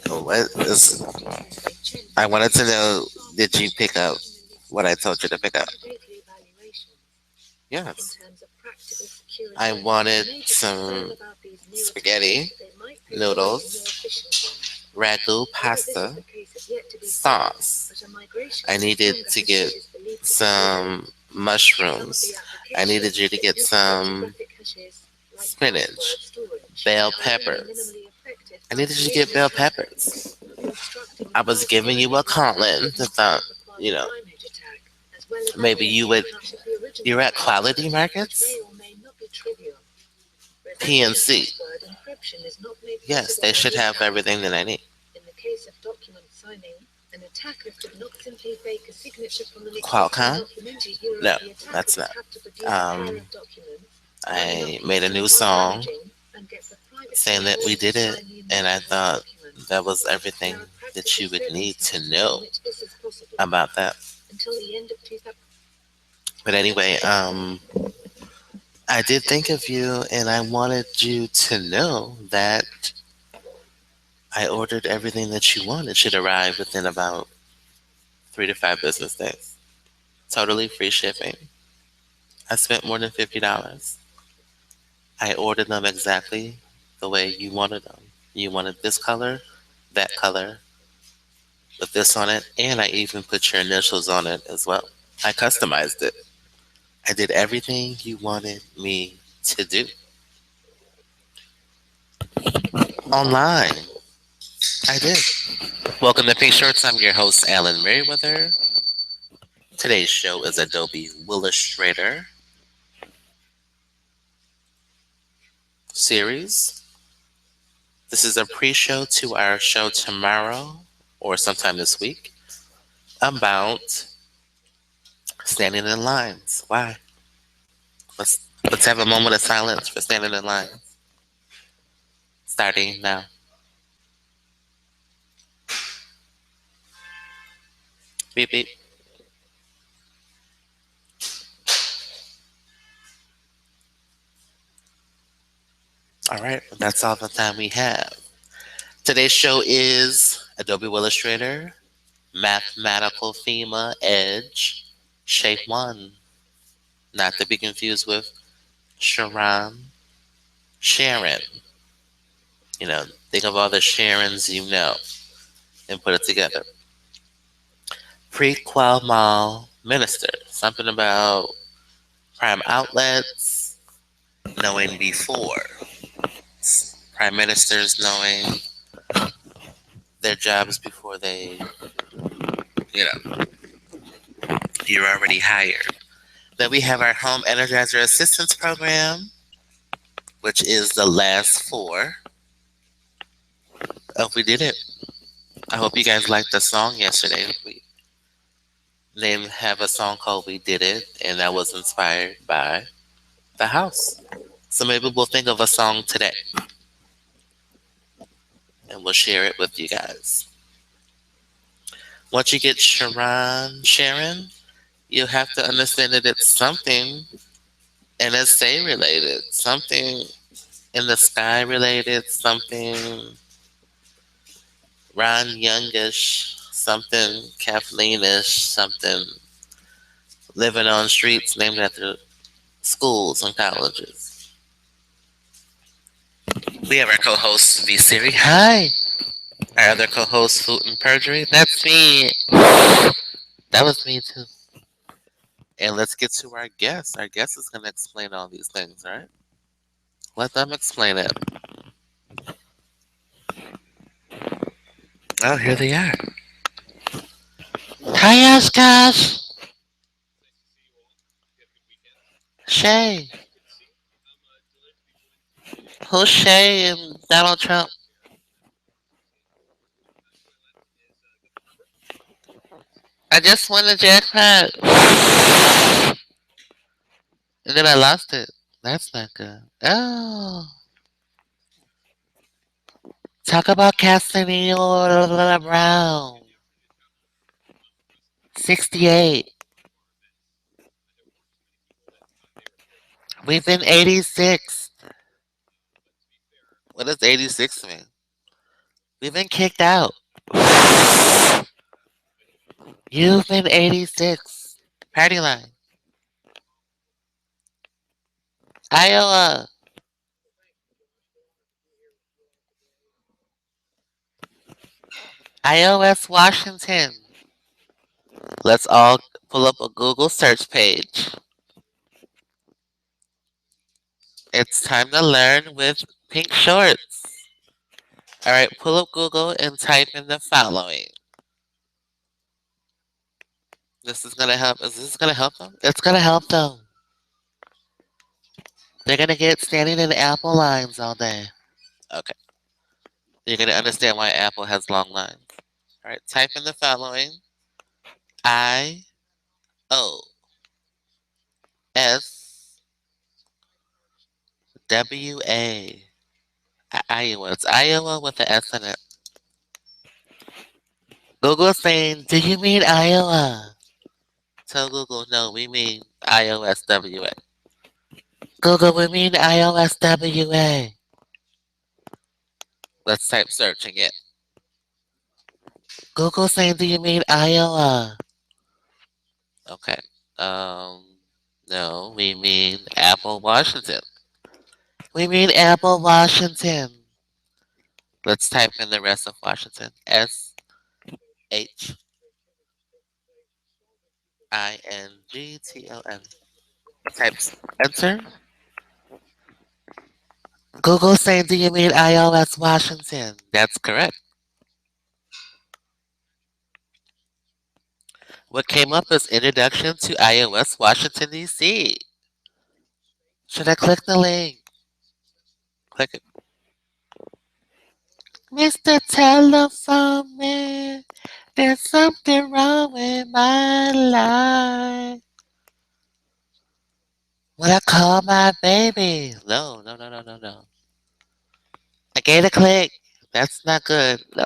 What is, I wanted to know, did you pick up what I told you to pick up? Yes. I wanted some spaghetti, noodles, ragu pasta, sauce. I needed to get some mushrooms. I needed you to get some spinach, bell peppers. I needed you to get bell peppers. I was giving you a calling to thought, you know, maybe you would. You're at Quality Markets, PNC. Yes, they should have everything that I need. Qualcomm? No, that's not. Um, I made a new song saying that we did it, and I thought that was everything that you would need to know about that. But anyway, I did think of you, and I wanted you to know that I ordered everything that you want. It should arrive within about 3 to 5 business days. Totally free shipping. I spent more than $50. I ordered them exactly the way you wanted them. You wanted this color, that color, with this on it, and I even put your initials on it as well. I customized it. I did everything you wanted me to do online. I did. Welcome to Pink Shorts. I'm your host, Alan Merriweather. Today's show is Adobe Willustrator series. This is a pre-show to our show tomorrow or sometime this week about standing in lines. Why? Let's have a moment of silence for standing in line. Starting now. Beep beep. All right, that's all the time we have. Today's show is Adobe Illustrator, MatFEMAtical FEMA Edge, SHA-1, not to be confused with Sharon, Sharon. You know, think of all the Sharons you know and put it together. Pre-QualMall Minister, something about prime outlets, knowing before. Prime ministers knowing their jobs before they, you know, you're already hired. Then we have our Home Energizer Assistance Program, which is the last four. Oh, we did it. I hope you guys liked the song yesterday. They have a song called We Did It, and that was inspired by the house. So maybe we'll think of a song today, and we'll share it with you guys. Once you get Sharon, you have to understand that it's something NSA related, something in the sky related, something Ron Youngish, something Kathleenish, something living on streets named after schools and colleges. We have our co-host V Siri. Hi. Our other co-host Food and Perjury. That's me. That was me too. And let's get to our guest. Our guest is going to explain all these things, all right? Let them explain it. Oh, here they are. Hi, Askas. Shay. Who's Shay and Donald Trump? I just won the jackpot. And then I lost it. That's not good. Oh. Talk about Castanio Brown. 68. We've been 86. What does 86 mean? We've been kicked out. You've been 86. Party line. Iowa. iOS Washington. Let's all pull up a Google search page. It's time to learn with Pink Shorts. Alright, pull up Google and type in the following. This is gonna help. Is this gonna help them? It's gonna help them. They're gonna get standing in Apple lines all day. Okay. You're gonna understand why Apple has long lines. Alright, type in the following. IOSWA. Iowa. It's Iowa with the S in it. Google saying, do you mean Iowa? Tell Google, no, we mean IOSWA. Google, we mean IOSWA. Let's type search again. Google saying, do you mean Iowa? Okay. No, we mean Apple, Washington. We mean Apple, Washington. Let's type in the rest of Washington. SHINGTON. Type enter. Google saying, do you mean iOS Washington? That's correct. What came up is introduction to iOS Washington, D.C. Should I click the link? Click it. Mr. Telephone Man, there's something wrong with my life. When I call my baby. No. I gave a click. That's not good. No.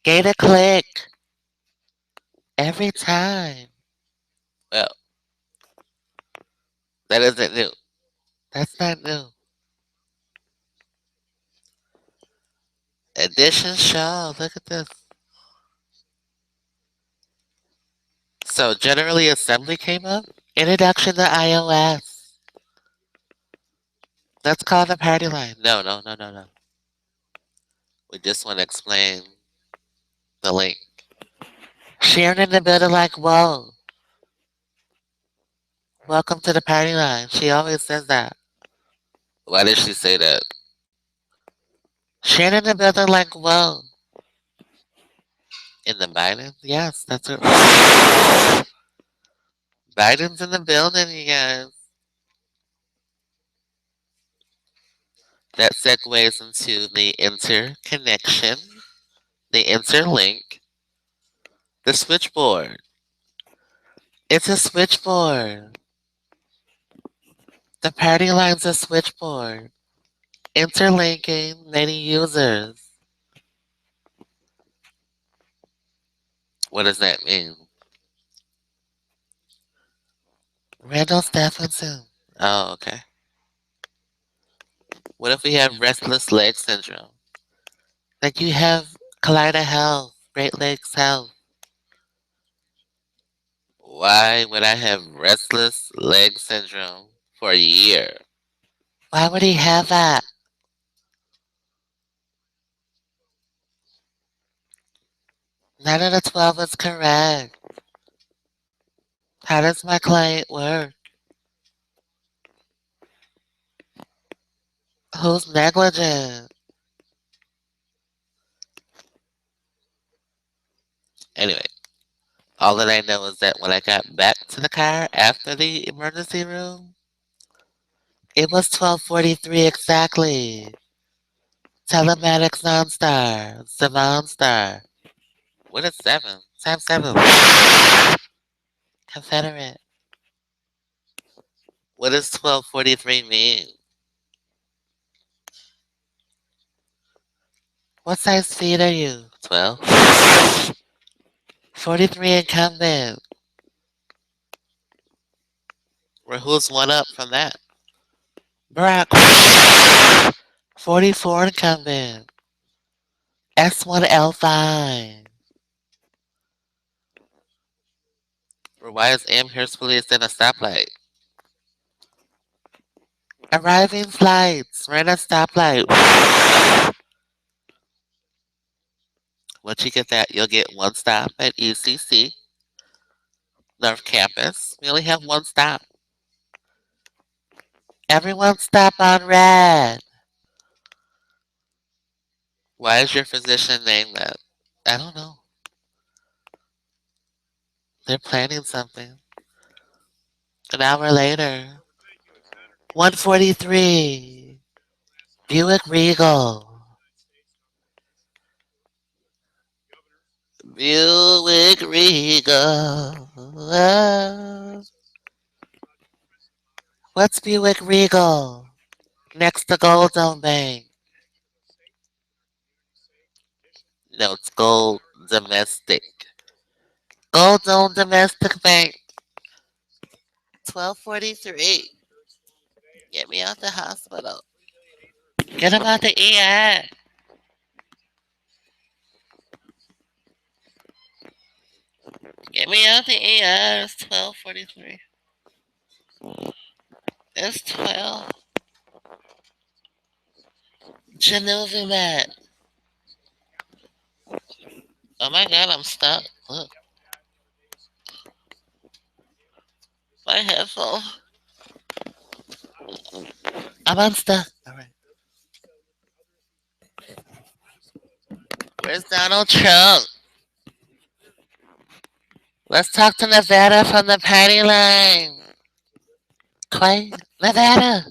Gave a click. Every time. Well, that isn't new. That's not new. Edition show. Look at this. So generally assembly came up. Introduction to iOS. Let's call the party line. No. We just want to explain the link. Sharon in the building like, whoa. Welcome to the party line. She always says that. Why did she say that? Sharon in the building like, whoa. In the Biden? Yes, that's it. Biden's in the building, you guys. That segues into the interconnection, the interlink, the switchboard. It's a switchboard. The party line's a switchboard. Interlinking many users. What does that mean? Randall Stephenson. Oh, okay. What if we have restless leg syndrome? Like you have Collider Health, Great Lakes Health. Why would I have restless leg syndrome for a year? Why would he have that? None of the 12 is correct. How does my client work? Who's negligent? Anyway, all that I know is that when I got back to the car after the emergency room, it was 12:43 exactly. Telematics non-star. Savon star. What is 7? Time 7. Confederate. What does 12:43 mean? What size feet are you? 12. 43 incumbent. Well, who's one up from that? Barack. 44 incumbent. S1L5. Why is Amherst police in a stoplight? Arriving flights. Ran a stoplight. Once you get that, you'll get one stop at ECC, North Campus. We only have one stop. Everyone stop on red. Why is your physician named that? I don't know. They're planning something. An hour later. 143. Buick Regal. Buick Regal. What's Buick Regal? Next to Gold Zone Bank. No, it's Gold Domestic. Gold Zone Domestic Bank. 1243. Get me out the hospital. Get him out the ER. Get me out the ER. It's 1243. It's 12. Genovimat. Oh my god, I'm stuck. Look, my headphone. I'm unstuck. Alright. Where's Donald Trump? Let's talk to Nevada from the party line. Quiet. Nevada.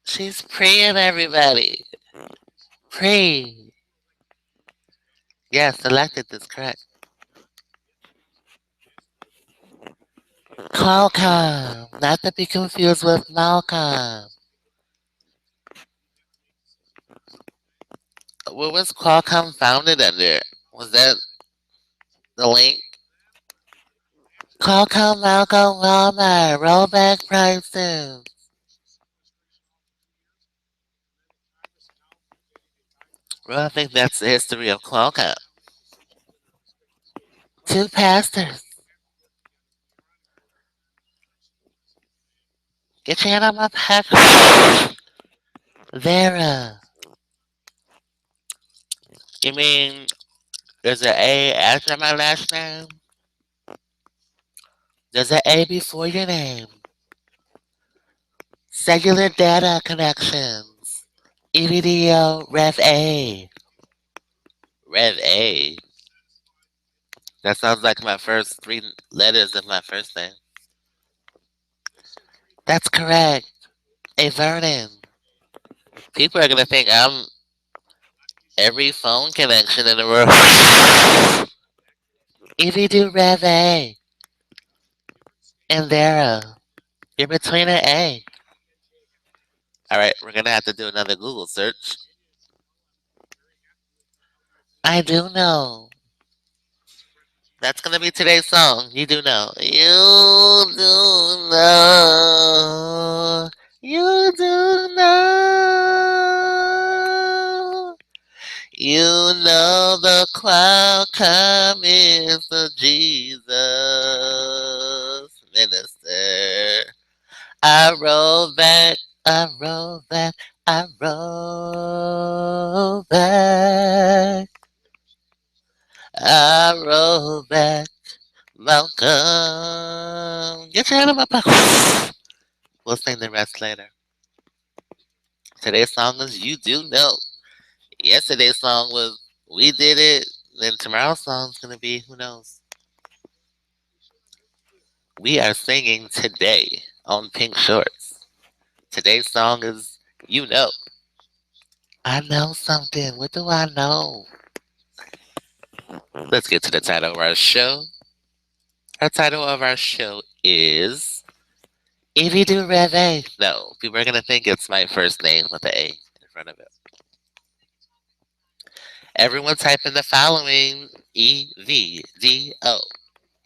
She's praying everybody. Pray. Yes, elected is correct. Qualcomm. Not to be confused with Malcolm. What was Qualcomm founded under? Was that the link? Qualcomm, Malcolm, Walmart. Rollback prices. Well, I think that's the history of Qualcomm. Two pastors. Get your hand on my back. Vera. You mean there's an A after my last name? There's an A before your name. Cellular data connections. EVDO Rev A. Rev A. That sounds like my first three letters of my first name. That's correct. A Vernon. People are gonna think I'm every phone connection in the world. EVDO Rev A. And Vera. You're between an A. Alright, we're gonna have to do another Google search. I do know. That's gonna be today's song. You do know. You do know. You do know. You know the Qualcomm is the Jesus minister. I roll back, I roll back, I roll back, I roll back. Welcome. Get your hand in my pocket. We'll sing the rest later. Today's song is You Do Know. Yesterday's song was We Did It. Then tomorrow's song's gonna be Who Knows. We are singing today on Pink Shorts. Today's song is You Know. I know something. What do I know? Let's get to the title of our show. Our title of our show is If You Do Rev A. No, people are gonna think it's my first name with the A in front of it. Everyone type in the following EVDO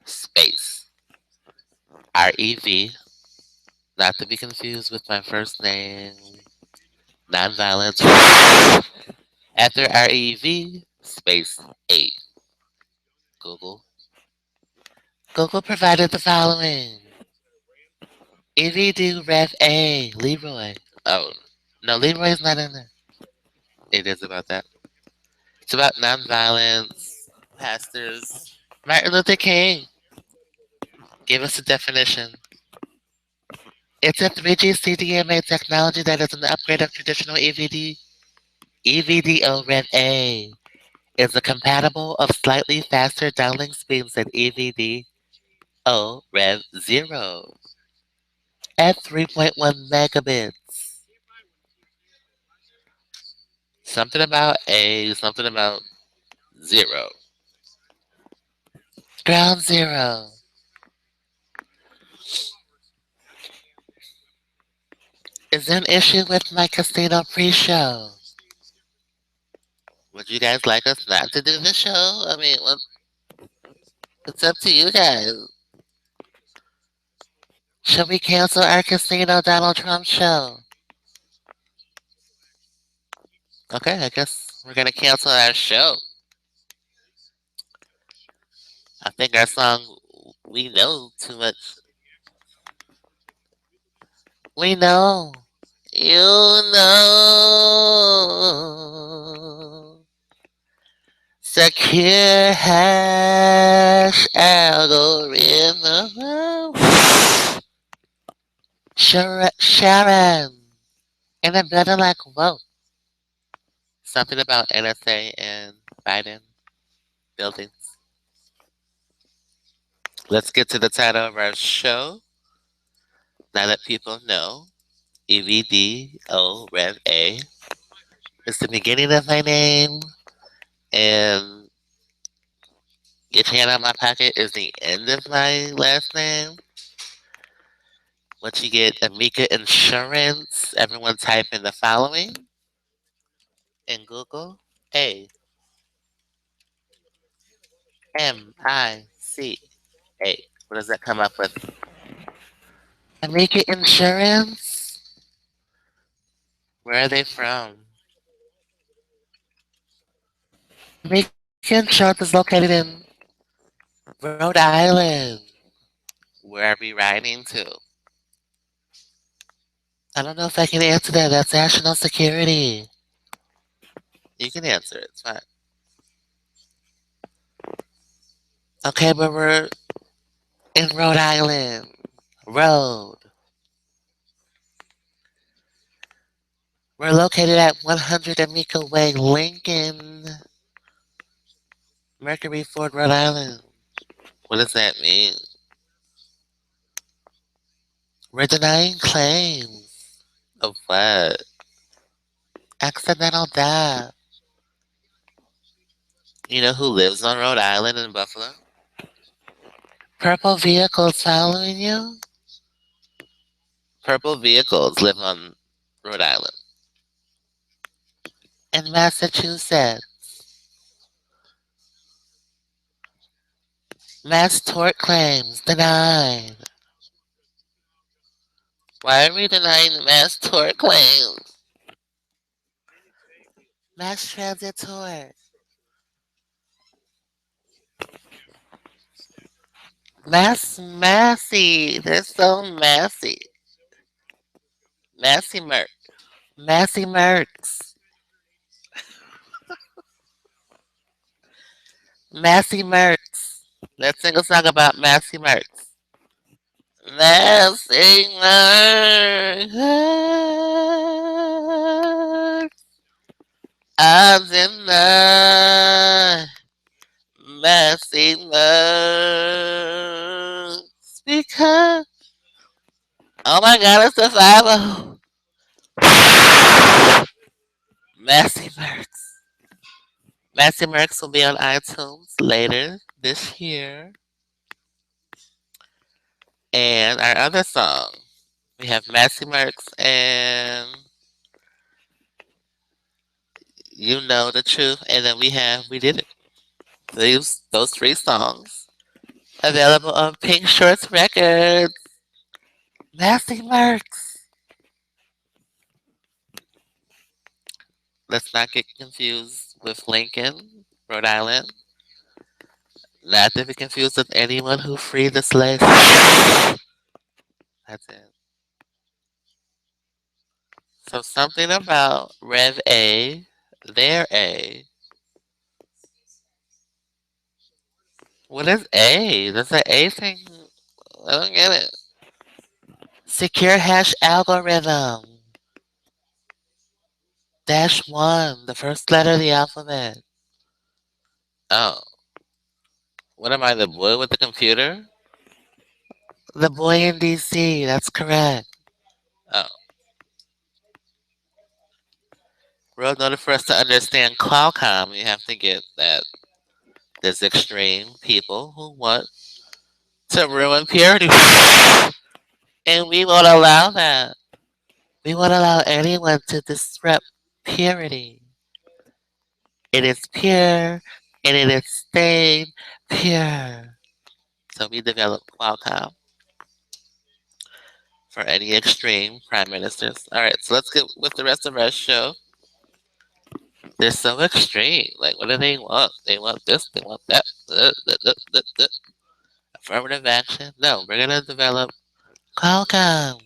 space REV Not to be confused with my first name. Nonviolence. After REV, space A. Google. Google provided the following. EVD Rev A. Leroy. Oh, no, Leroy's not in there. It is about that. It's about nonviolence, pastors. Martin Luther King. Give us a definition. It's a 3G CDMA technology that is an upgrade of traditional EVD. EVDO Rev A is a compatible of slightly faster downlink speeds than EVDO Rev 0 at 3.1 megabits. Something about A, something about 0. Ground Zero. Is there an issue with my casino pre-show? Would you guys like us not to do the show? I mean, well, it's up to you guys. Should we cancel our casino Donald Trump show? Okay, I guess we're gonna cancel our show. I think our song We Know Too Much. We know. You know. Secure hash algorithm. Sharon. And I'm better like, whoa. Something about NSA and Biden buildings. Let's get to the title of our show. Now that people know, EVDO Rev A is the beginning of my name, and Get Your Hand Out My Pocket is the end of my last name. Once you get Amika Insurance, everyone type in the following in Google. AMICA. What does that come up with? Amika Insurance? Where are they from? Amika Insurance is located in Rhode Island. Where are we riding to? I don't know if I can answer that. That's national security. You can answer it. It's fine. Okay, but we're in Rhode Island. Road. We're located at 100 Amica Way, Lincoln, Mercury Ford, Rhode Island. What does that mean? We're denying claims. Of what? Accidental death. You know who lives on Rhode Island in Buffalo? Purple vehicles following you? Purple vehicles live on Rhode Island. In Massachusetts. Mass tort claims denied. Why are we denying mass tort claims? Mass transit tort. Massy. They're so massy. Massy Merc. Massy Mercs. Massy Mercs. Let's sing a song about Massy Mercs. Massy Mercs. I'm in the Massy Mercs. Because, oh my god, it's survival. Massy Mercs. Massy Mercs will be on iTunes later this year. And our other song, we have Massy Mercs and You Know the Truth. And then we have We Did It. Those three songs available on PinkShorts Records. Nasty Mercs. Let's not get confused with Lincoln, Rhode Island. Not to be confused with anyone who freed the slaves. That's it. So something about Rev A, their A. What is A? Does the A thing? I don't get it. Secure hash algorithm. -1, the first letter of the alphabet. Oh, what am I, the boy with the computer? The boy in DC, that's correct. Oh, well, in order for us to understand Qualcomm, you have to get that there's extreme people who want to ruin purity. And we won't allow that. We won't allow anyone to disrupt purity. It is pure and it is staying pure. So we developed Qualcomm for any extreme prime ministers. All right, so let's get with the rest of our show. They're so extreme. Like, what do they want? They want this, they want that. Affirmative action. No, we're gonna develop Qualcomm.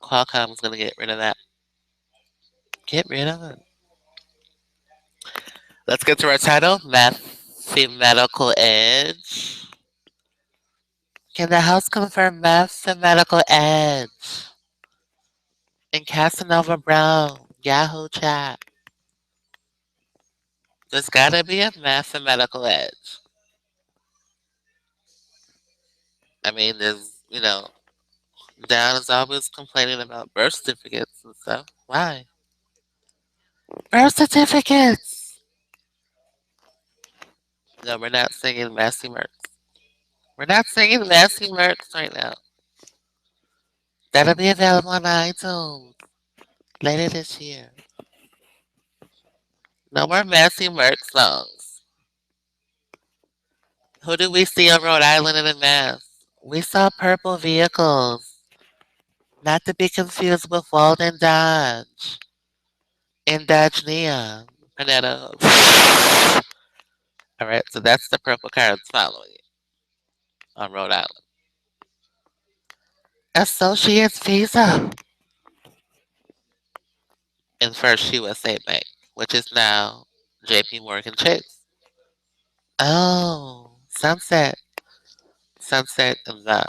Qualcomm's gonna get rid of that. Get rid of it. Let's get to our title, MatFEMAtical Edge. Can the House confirm MatFEMAtical Edge? And Casanova Brown, Yahoo Chat. There's gotta be a MatFEMAtical Edge. I mean, Down is always complaining about birth certificates and stuff. Why? Birth certificates! No, we're not singing Massey Mercs. We're not singing Massey Mercs right now. That'll be available on iTunes later this year. No more Massey Merc songs. Who do we see on Rhode Island in the mass? We saw purple vehicles, not to be confused with Walden Dodge and Dodge Neon. Panetto. All right, so that's the purple cars following it on Rhode Island. Associates Visa in First USA Bank, which is now JP Morgan Chase. Oh, Sunset and Vine.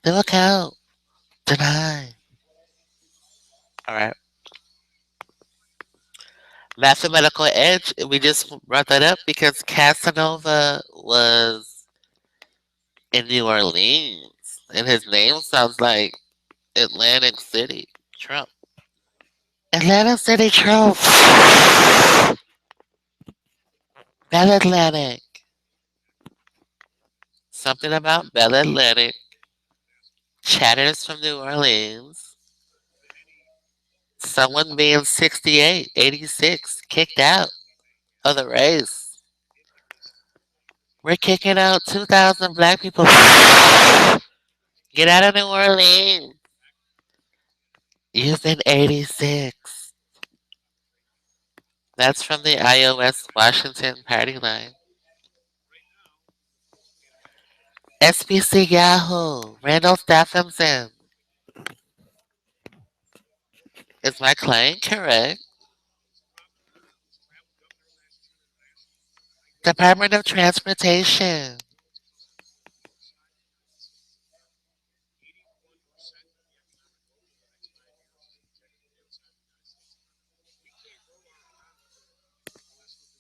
New account denied. All right. Mathematical Edge, we just brought that up because Casanova was in New Orleans, and his name sounds like Atlantic City Trump. Atlantic City Trump. Bell Atlantic. Something about Bell Atlantic. Chatters from New Orleans. Someone being 68, 86, kicked out of the race. We're kicking out 2,000 black people. Get out of New Orleans. You've been 86. That's from the iOS Washington party line. SBC Yahoo. Randall Stephenson. Is my client correct? Department of Transportation.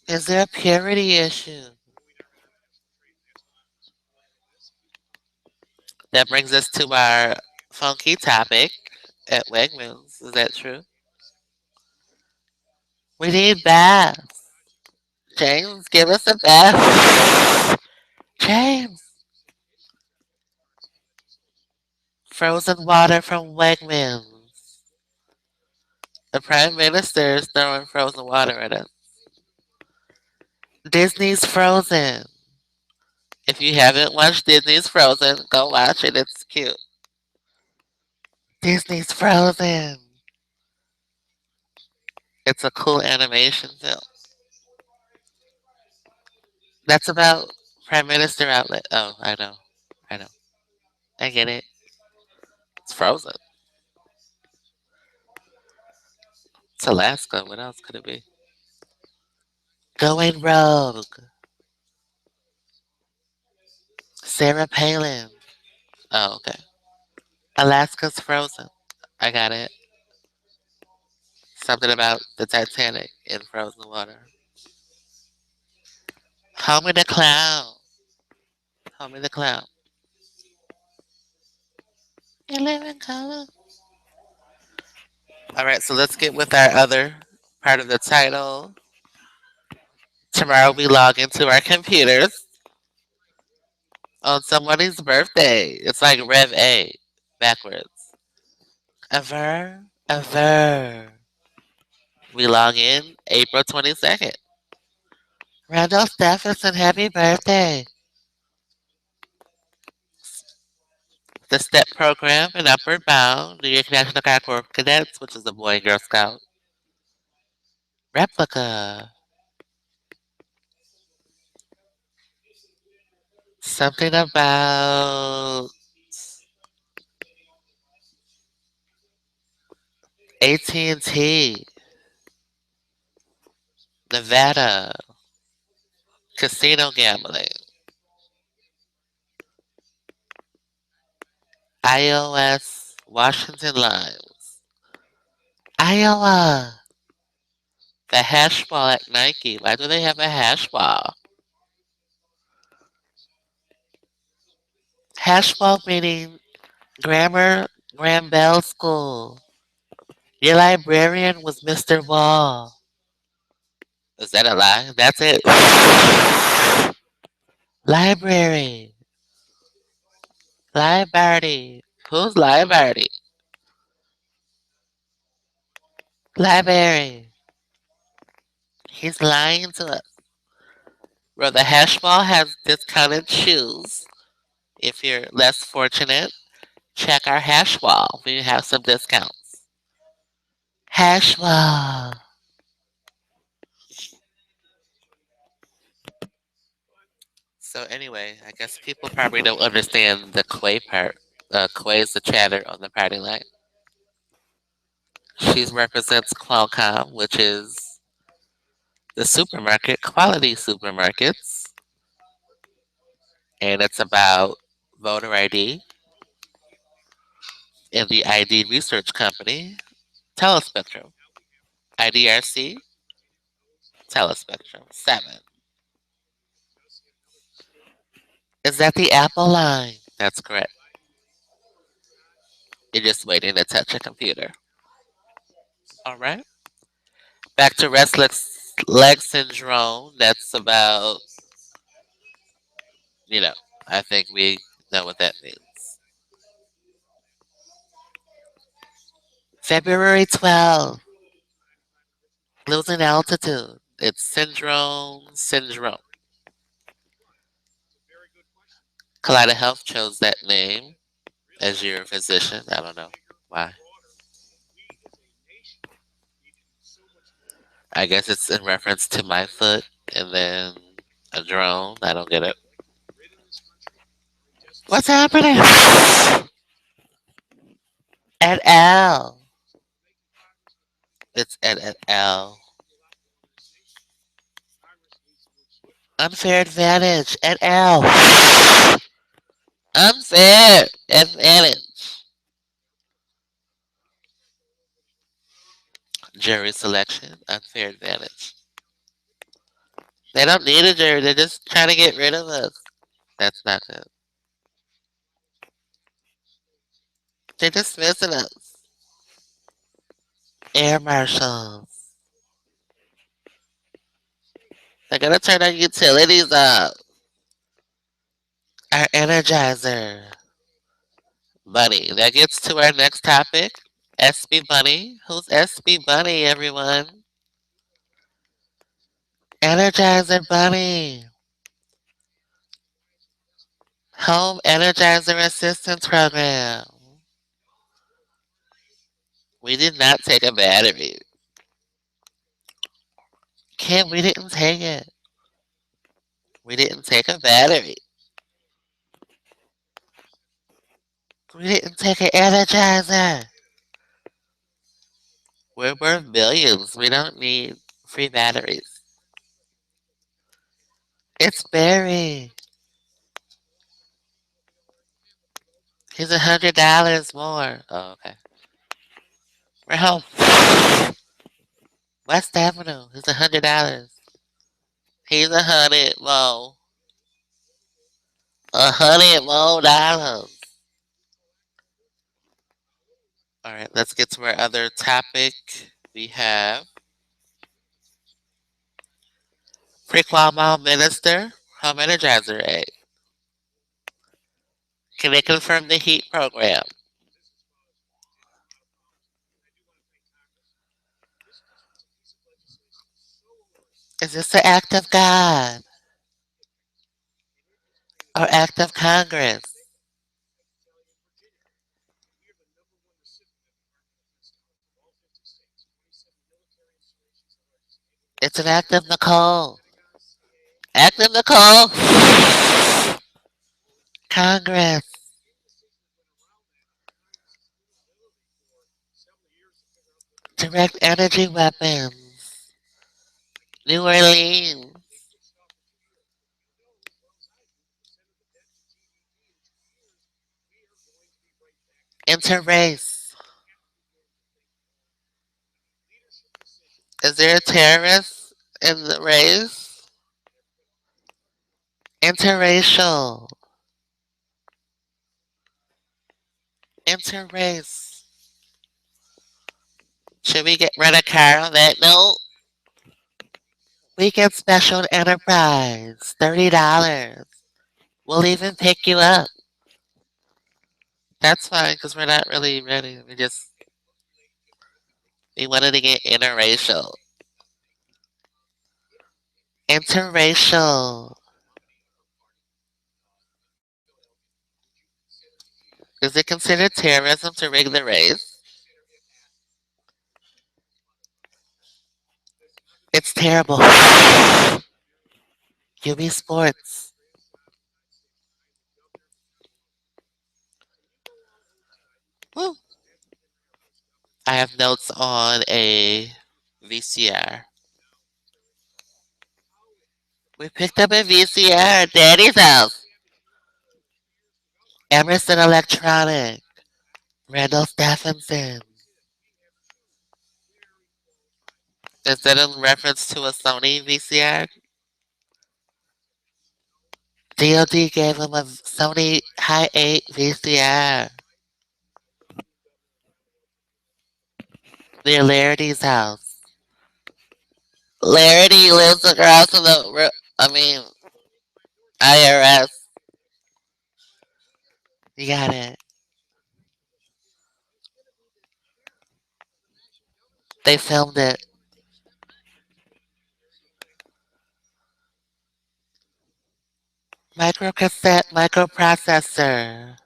Is there a purity issue? That brings us to our funky topic at Wegmans. Is that true? We need baths. James, give us a bath. James. Frozen water from Wegmans. The Prime Minister is throwing frozen water at us. Disney's Frozen. If you haven't watched Disney's Frozen, go watch it. It's cute. Disney's Frozen. It's a cool animation film. That's about Prime Minister outlet. Oh, I know. I know. I get it. It's Frozen. It's Alaska. What else could it be? Going Rogue. Sarah Palin. Oh, okay. Alaska's Frozen. I got it. Something about the Titanic in frozen water. Homie the Clown. Homie the Clown. You live in color. All right, so let's get with our other part of the title. Tomorrow we log into our computers on somebody's birthday. It's like Rev A backwards. Aver, aver. We log in April 22nd. Randall Stephenson, happy birthday. The STEP program in Upward Bound, New York National Guard Corps of Cadets, which is a Boy and Girl Scout. Replica. Something about AT&T, Nevada, casino gambling, iOS, Washington Limes, Iowa, the hash ball at Nike. Why do they have a hash ball? Hash ball meaning grammar, Graham Bell School. Your librarian was Mr. Wall. Is that a lie? That's it. Library. Library. Who's library? Library. He's lying to us. Well, the hash ball has discounted shoes. If you're less fortunate, check our hash wall. We have some discounts. Hash wall. So anyway, I guess people probably don't understand the Quay part. Quay is the chatter on the party line. She represents Qualcomm, which is the supermarket, quality supermarkets, and it's about voter ID and the ID research company, Telespectrum. IDRC, Telespectrum. 7. Is that the Apple line? That's correct. You're just waiting to touch a computer. All right. Back to restless leg syndrome. That's about, you know, I think we know what that means. February 12th, losing altitude. It's syndrome. Kaleida Health chose that name as your physician. I don't know why. I guess it's in reference to my foot and then a drone. I don't get it. What's happening? Et al. It's et al. Unfair advantage. Et al. Unfair advantage. Jury selection. Unfair advantage. They don't need a jury. They're just trying to get rid of us. That's not good. They're dismissing us. Air marshals. They're gonna turn our utilities up. Our energizer. Bunny. That gets to our next topic. SB Bunny. Who's SB Bunny, everyone? Energizer Bunny. Home Energizer Assistance Program. We did not take a battery. Kim, we didn't take it. We didn't take a battery. We didn't take an Energizer. We're worth billions. We don't need free batteries. It's Barry. He's $100 more. Oh, okay. We're home. West Avenue. He's $100. He's 100 more. $100 more. All right, let's get to our other topic. We have Pre-QualMall Minister Home Energizer A. Can they confirm the heat program? Is this the act of God or act of Congress? It's an act of Nicole. Act of Nicole. Congress. Direct energy weapons. New Orleans. Interrace. Is there a terrorist in the race? Interracial. Interrace. Should we get rid of car on that note? Weekend special Enterprise. $30. We'll even pick you up. That's fine because we're not really ready. We wanted to get interracial. Interracial. Is it considered terrorism to rig the race? It's terrible. UB Sports. Woo. I have notes on a VCR. We picked up a VCR at Daddy's house. Emerson Electronic. Randall Stephenson. Is that in reference to a Sony VCR? DOD gave him a Sony High 8 VCR. Near Larity's house. Larity lives across from IRS. You got it. They filmed it. Microcassette microprocessor.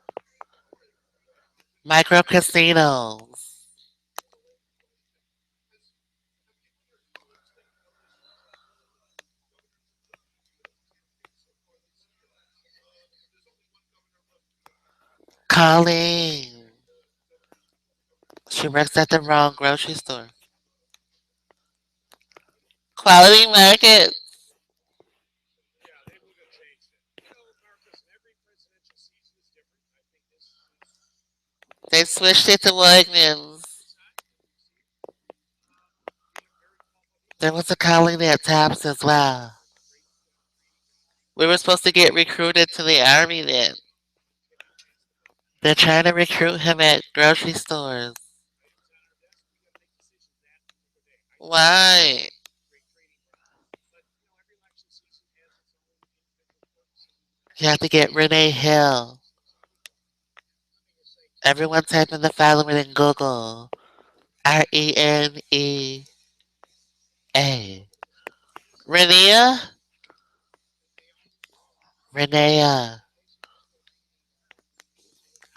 Micro casinos. Colleen. She works at the wrong grocery store. Quality Market. They switched it to Wegmans. There was a Colleen at Tops as well. We were supposed to get recruited to the army then. They're trying to recruit him at grocery stores. Why? You have to get Renee Hill. Everyone type in the following in Google. Renea. Renea? Renea.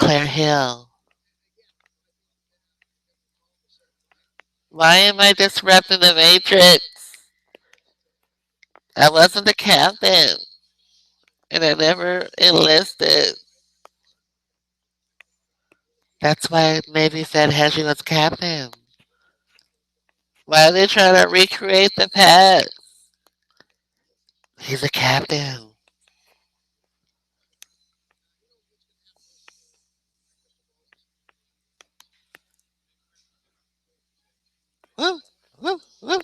Claire Hill. Why am I disrupting the matrix? I wasn't the captain, and I never enlisted. That's why Navy said Hedgie was captain. Why are they trying to recreate the past? He's a captain. Woo, woo, woo.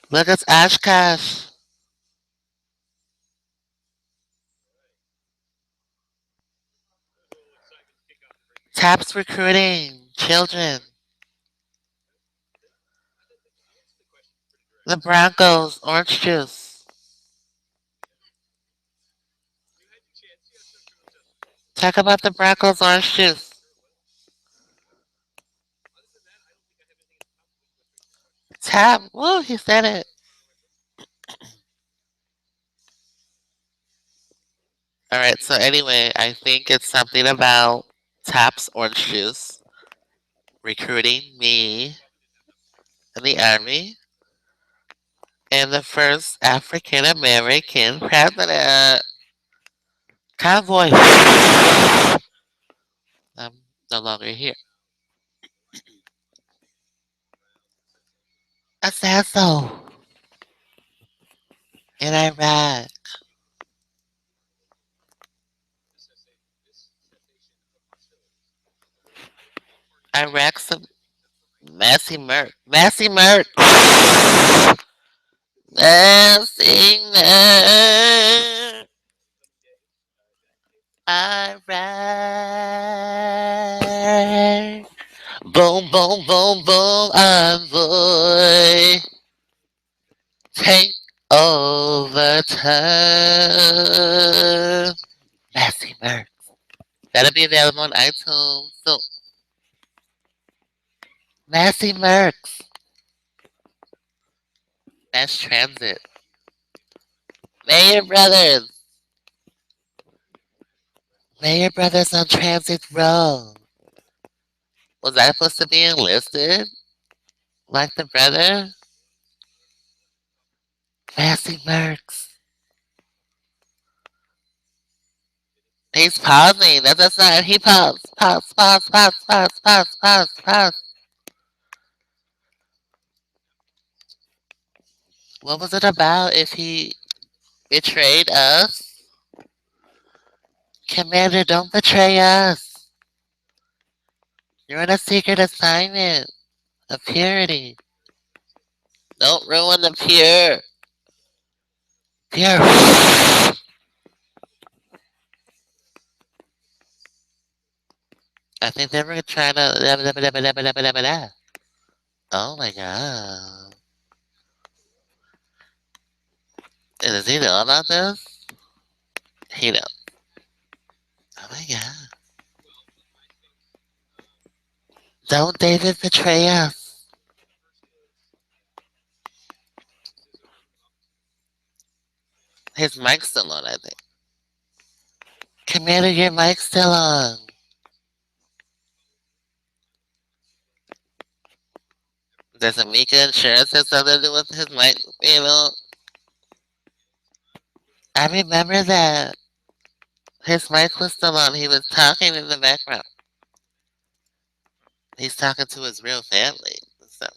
Look, it's Oshkosh. Taps recruiting children. The Broncos, orange juice. Talk about the Broncos, orange juice. Tap, woo, he said it. All right, so anyway, I think it's something about Taps orange juice recruiting me in the army and the first African American president. Convoy. I'm no longer here. Assassin in Iraq. Iraq some Massey Merck. Massey Merck. Massey Merck. Iraq. Boom, boom, boom, boom, envoy. Take over time. Massey Merck. That'll be available on iTunes. So, Massey Mercs. Mass Transit. Mayor Brothers. Mayor Brothers on Transit Row. Was I supposed to be enlisted? Like the brother? Massey Mercs. He's pausing. That's a sign. He paused. Pause, pause, pause, pause, pause, pause, pause. What was it about if he betrayed us? Commander, don't betray us. You're on a secret assignment of purity. Don't ruin the pure. Pure. I think they were trying to. Oh my god. Does he know about this? He knows. Oh my god. Don't David betray us. His mic's still on, I think. Commander, your mic's still on. Does Amika insurance have something to do with his mic being on? I remember that. His mic was still on. He was talking in the background. He's talking to his real family. So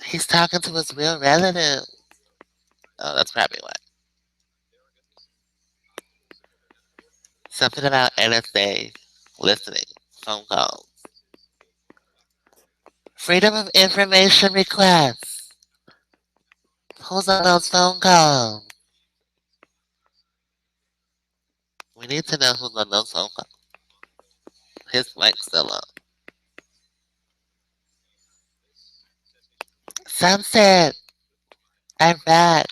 he's talking to his real relative. Oh, that's probably why. Something about NSA listening, phone calls. Freedom of information requests. Who's on those phone calls? We need to know who's on those phone calls. His mic's still on. Sunset. Iraq.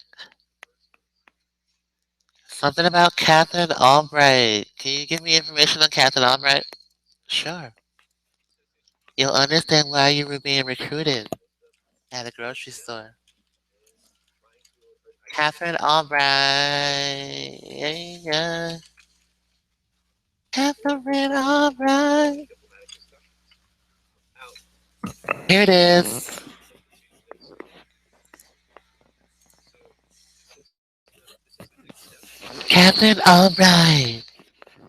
Something about Catherine Albright. Can you give me information on Catherine Albright? Sure. You'll understand why you were being recruited at a grocery store. Catherine Albright. Yeah, yeah. Catherine Albright. Here it is. Catherine Albright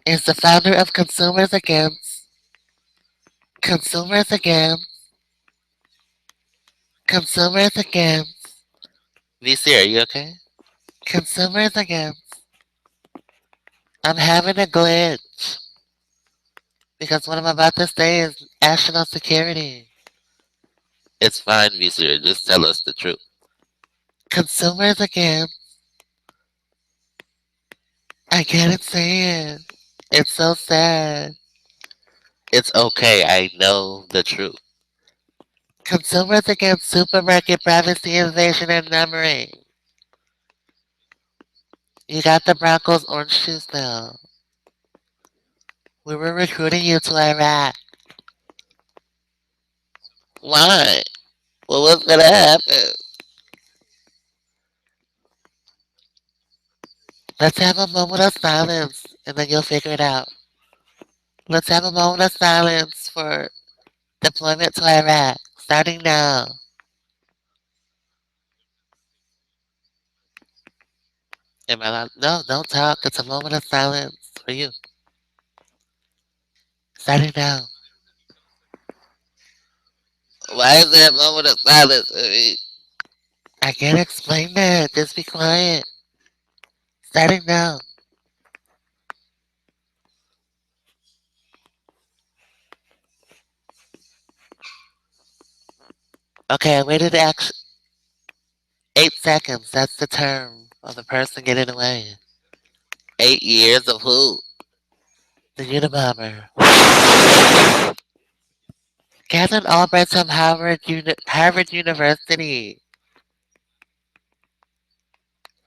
is the founder of Consumers Against, Consumers Against. VC, are you okay? Consumers Against. I'm having a glitch because what I'm about to say is national security. It's fine, VC, just tell us the truth. Consumers Against. I can't say it. It's so sad. It's okay, I know the truth. Consumers Against Supermarket Privacy Invasion and Numbering. You got the Broncos orange juice now. We were recruiting you to Iraq. Why? What was gonna happen? Let's have a moment of silence and then you'll figure it out. Let's have a moment of silence for deployment to Iraq. Starting now. Am I allowed? No, don't talk. It's a moment of silence for you. Starting now. Why is there a moment of silence for me? I can't explain that. Just be quiet. Starting now. Okay, I waited 8 seconds. That's the term of the person getting away. 8 years of who? The Unabomber. Catherine Albright's from Harvard University.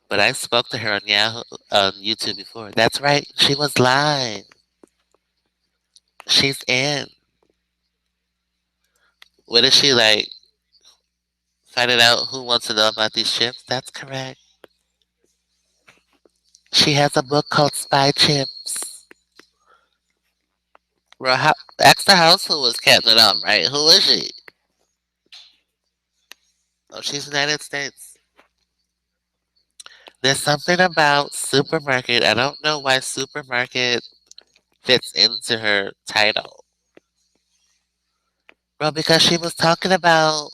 But I spoke to her on YouTube before. That's right. She was live. She's in. What is she like? Finding out who wants to know about these chips? That's correct. She has a book called Spy Chips. Well, ask the house who was Catherine Albright. Who is she? Oh, she's United States. There's something about supermarket. I don't know why supermarket fits into her title. Well, because she was talking about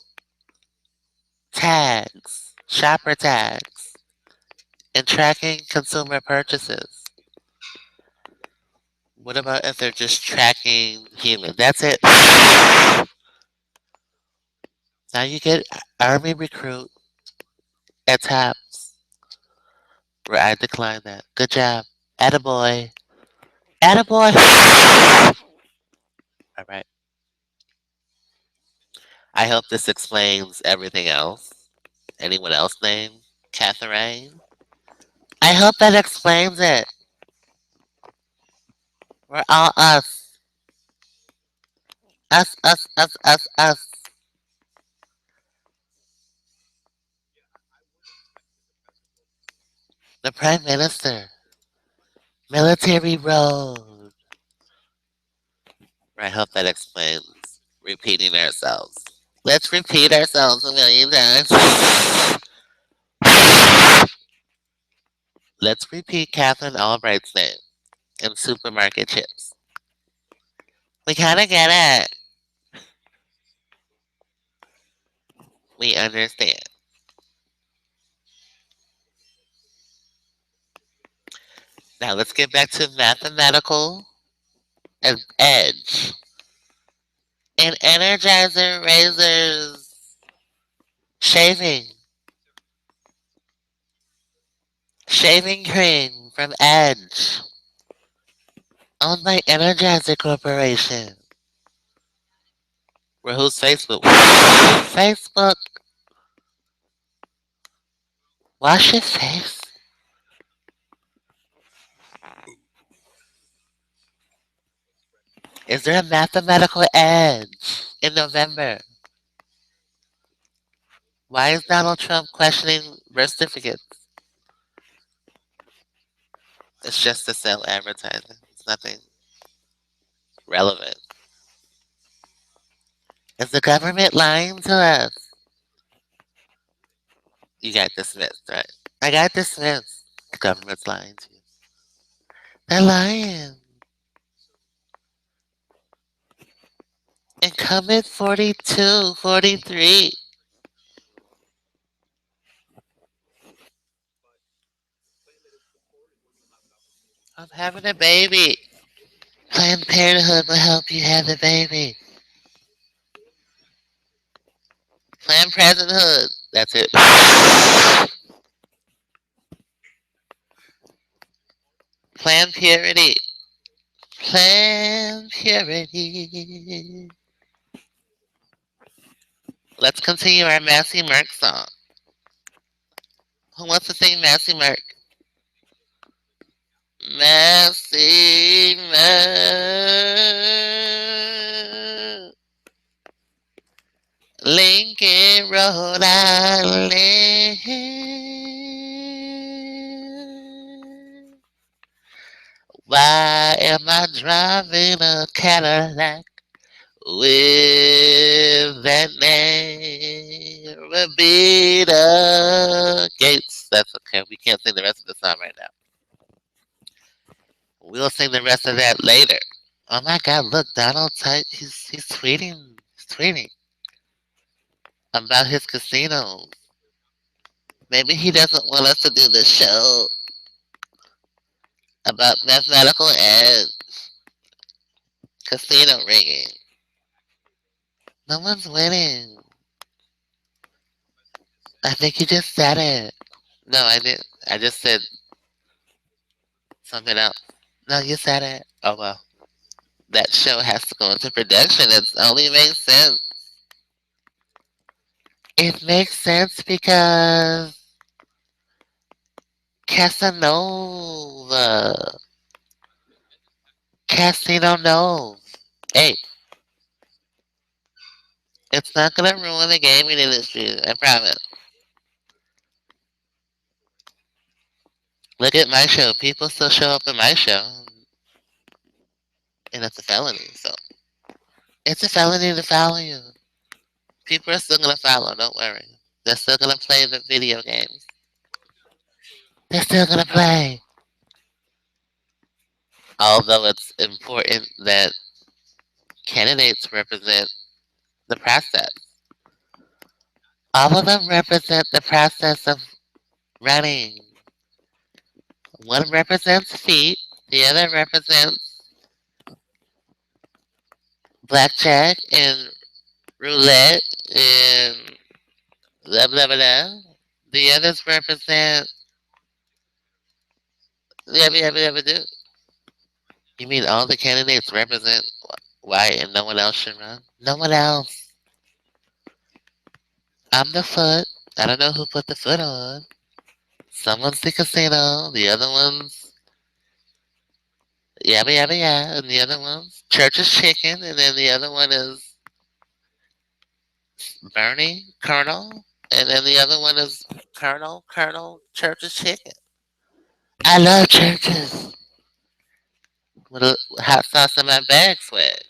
tags, shopper tags, and tracking consumer purchases. What about if they're just tracking human? That's it. Now you get Army recruit at TAPS, where I decline that. Good job. Attaboy. Attaboy. All right. I hope this explains everything else. Anyone else named Catherine? I hope that explains it. We're all us. Us, us, us, us, us. The Prime Minister. Military Road. I hope that explains repeating ourselves. Let's repeat ourselves a million times. Let's repeat Catherine Albright's name in supermarket chips. We kind of get it. We understand. Now let's get back to mathematical and edge. And Energizer razors. Shaving. Shaving cream from Edge. Owned by Energizer Corporation. Well, who's Facebook? Facebook. Wash your face. Is there a mathematical edge in November? Why is Donald Trump questioning birth certificates? It's just to sell advertising. It's nothing. relevant. Is the government lying to us? You got dismissed, right? I got dismissed. The government's lying to you. They're lying. Incumbent 42, 43. I'm having a baby. Planned Parenthood will help you have the baby. Planned Parenthood. That's it. Planned Purity. Planned Purity. Let's continue our Massey Merck song. Who wants to sing Massey Merck? Massey Merck. Lincoln, Rhode Island. Why am I driving a Cadillac with that name? Rabita Gates. That's okay. We can't sing the rest of the song right now. We'll sing the rest of that later. Oh my God! Look, Donald Trump. He's tweeting. He's tweeting about his casinos. Maybe he doesn't want us to do the show about mathematical and casino rigging. No one's winning. I think you just said it. No, I didn't. I just said something else. No, you said it. Oh well. That show has to go into production. It only makes sense. It makes sense because Casanova. Casino knows. Hey, it's not gonna ruin the gaming industry. I promise. Look at my show. People still show up in my show, and it's a felony. So it's a felony to follow you. People are still gonna follow. Don't worry. They're still gonna play the video games. They're still gonna play. Although it's important that candidates represent the process. All of them represent the process of running. One represents feet, the other represents blackjack and roulette and blah blah blah. The others represent blah blah blah blah. Blah. You mean all the candidates represent why and no one else should run? No one else. I'm the foot. I don't know who put the foot on. Someone's the casino, the other one's yabba yabba yeah, and the other one's Church's chicken, and then the other one is Bernie Colonel, and then the other one is Colonel Church's chicken. I love churches with a hot sauce in my bag swag.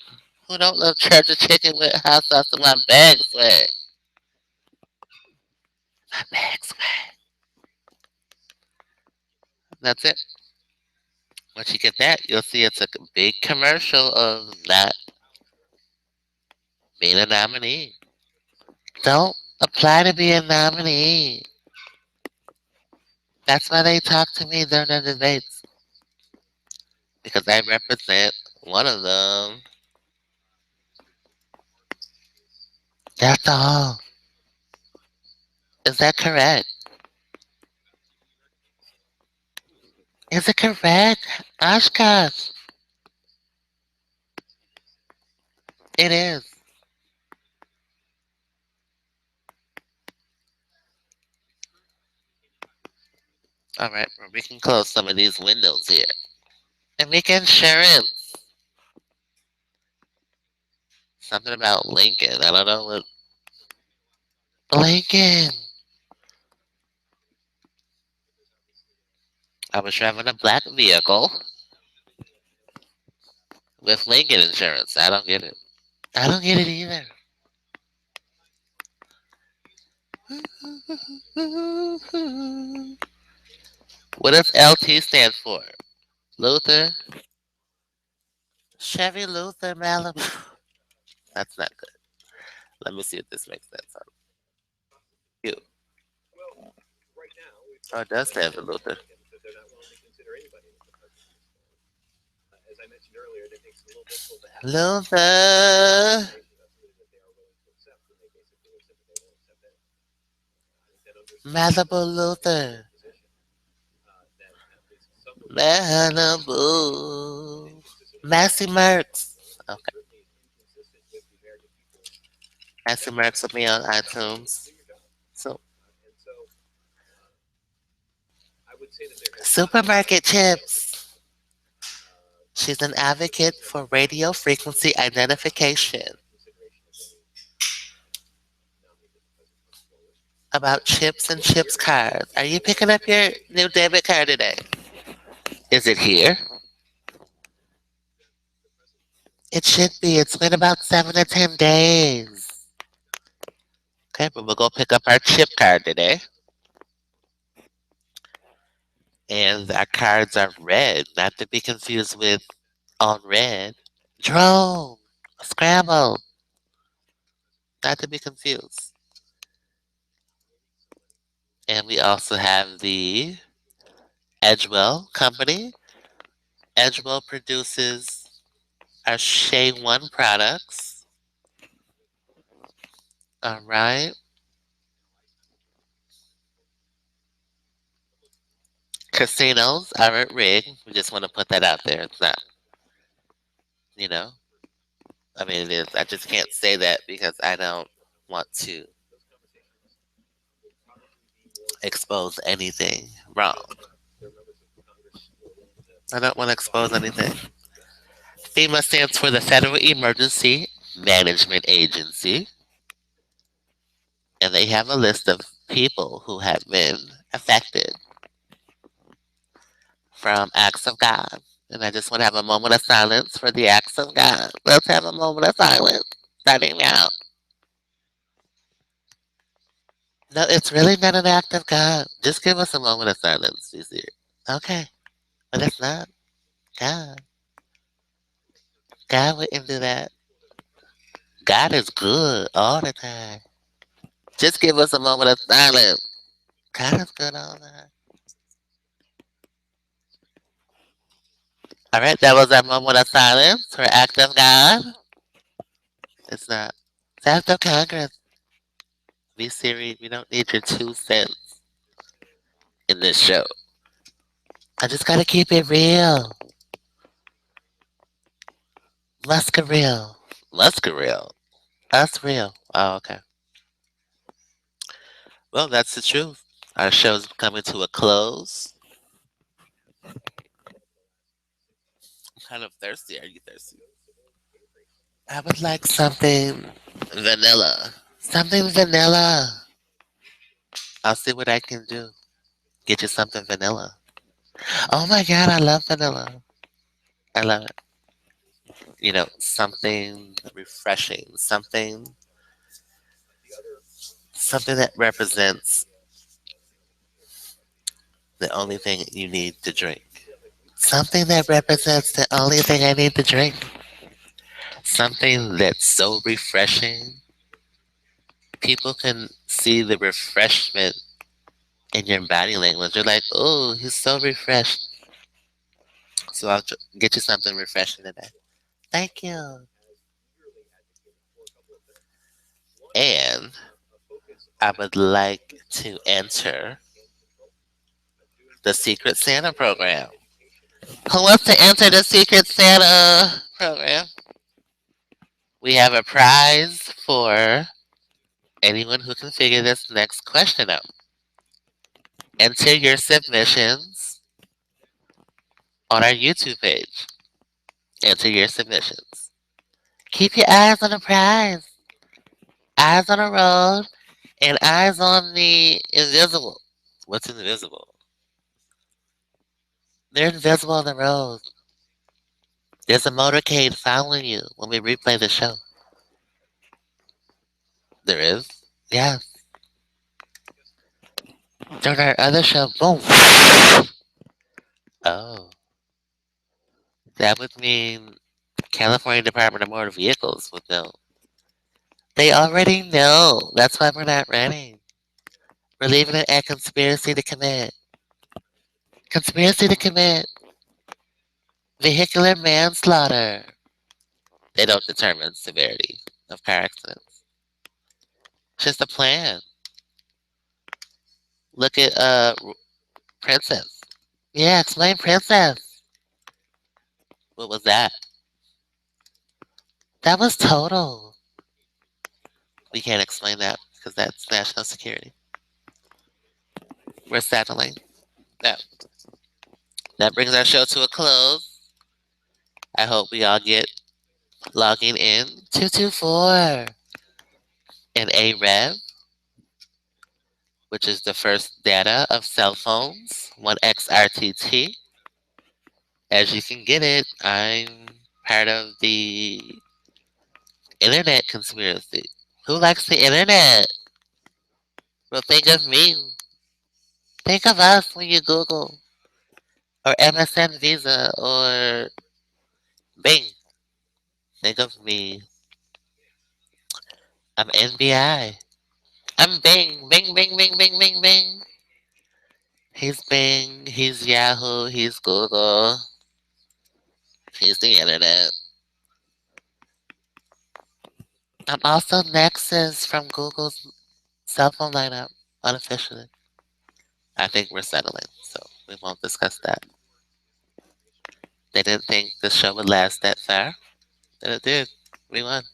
Who don't love Church's chicken with hot sauce in my bag swag? My bag swag. That's it. Once you get that, you'll see it's a big commercial of not being a nominee. Don't apply to be a nominee. That's why they talk to me during the debates. Because I represent one of them. That's all. Is that correct? Is it correct? Oshkosh. It is. Alright, well, we can close some of these windows here. And make insurance. Something about Lincoln. I don't know what. Lincoln. I was driving a black vehicle with Lincoln Insurance. I don't get it. I don't get it either. What does LT stand for? Luther? Chevy Luther Malibu. That's not good. Let me see if this makes sense. You. Oh, it does stand for Luther. Luther. Malibu Luther. Malibu. Massey Mertz. Okay. Massey Mertz will be on iTunes. So, supermarket chips. She's an advocate for radio frequency identification. About chips and chips cards. Are you picking up your new debit card today? Is it here? It should be. It's been about 7 to 10 days. Okay, but we'll go pick up our chip card today. And our cards are red, not to be confused with on red. Drone, scramble, not to be confused. And we also have the Edgewell Company. Edgewell produces our SHA-1 products. All right. Casinos aren't rigged. We just want to put that out there. It's not, you know. I mean, it is. I just can't say that because I don't want to expose anything wrong. I don't want to expose anything. FEMA stands for the Federal Emergency Management Agency, and they have a list of people who have been affected from acts of God. And I just want to have a moment of silence for the acts of God. Let's have a moment of silence starting now. No, it's really not an act of God. Just give us a moment of silence, you see. Okay, but it's not God. God wouldn't do that. God is good all the time. Just give us a moment of silence. God is good all the time. All right, that was our moment of silence for act of God. It's not. It's act of Congress. Be serious. We don't need your 2 cents in this show. I just gotta keep it real. Muska real. Muska real. Us real. Oh, okay. Well, that's the truth. Our show's coming to a close. I'm kind of thirsty. Are you thirsty? I would like something vanilla. Something vanilla. I'll see what I can do. Get you something vanilla. Oh my god, I love vanilla. I love it. Something refreshing. Something that represents the only thing you need to drink. Something that represents the only thing I need to drink. Something that's so refreshing. People can see the refreshment in your body language. They're like, oh, he's so refreshed. So I'll get you something refreshing today. Thank you. And I would like to enter the Secret Santa program. Who wants to enter the Secret Santa program? We have a prize for anyone who can figure this next question out. Enter your submissions on our YouTube page. Enter your submissions. Keep your eyes on the prize, eyes on the road, and eyes on the invisible. What's invisible? They're invisible on the road. There's a motorcade following you when we replay the show. There is? Yeah. During our other show, boom. Oh. That would mean California Department of Motor Vehicles would know. They already know. That's why we're not running. We're leaving it at conspiracy to commit. Conspiracy to commit vehicular manslaughter. They don't determine severity of car accidents. It's just a plan. Look at Princess. Yeah, explain Princess. What was that? That was total. We can't explain that because that's national security. We're settling. That that brings our show to a close. I hope we all get logging in 224 in AREV, which is the first data of cell phones, 1XRTT. As you can get it, I'm part of the internet conspiracy. Who likes the internet? Well, think of me. Think of us when you Google or MSN Visa or Bing. Think of me. I'm NBI. I'm Bing. Bing, Bing, Bing, Bing, Bing, Bing. He's Bing. He's Yahoo. He's Google. He's the internet. I'm also Nexus from Google's cell phone lineup, unofficially. I think we're settling, so we won't discuss that. They didn't think the show would last that far, and it did. We won.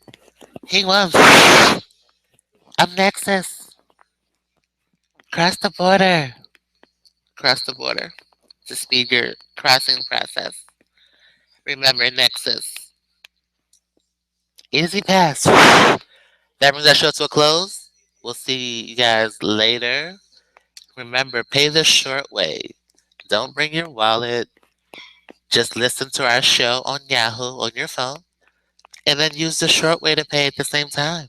He won. I'm Nexus. Cross the border. Cross the border to speed your crossing process. Remember Nexus. Easy pass. That brings our show to a close. We'll see you guys later. Remember, pay the short way. Don't bring your wallet. Just listen to our show on Yahoo on your phone, and then use the short way to pay at the same time.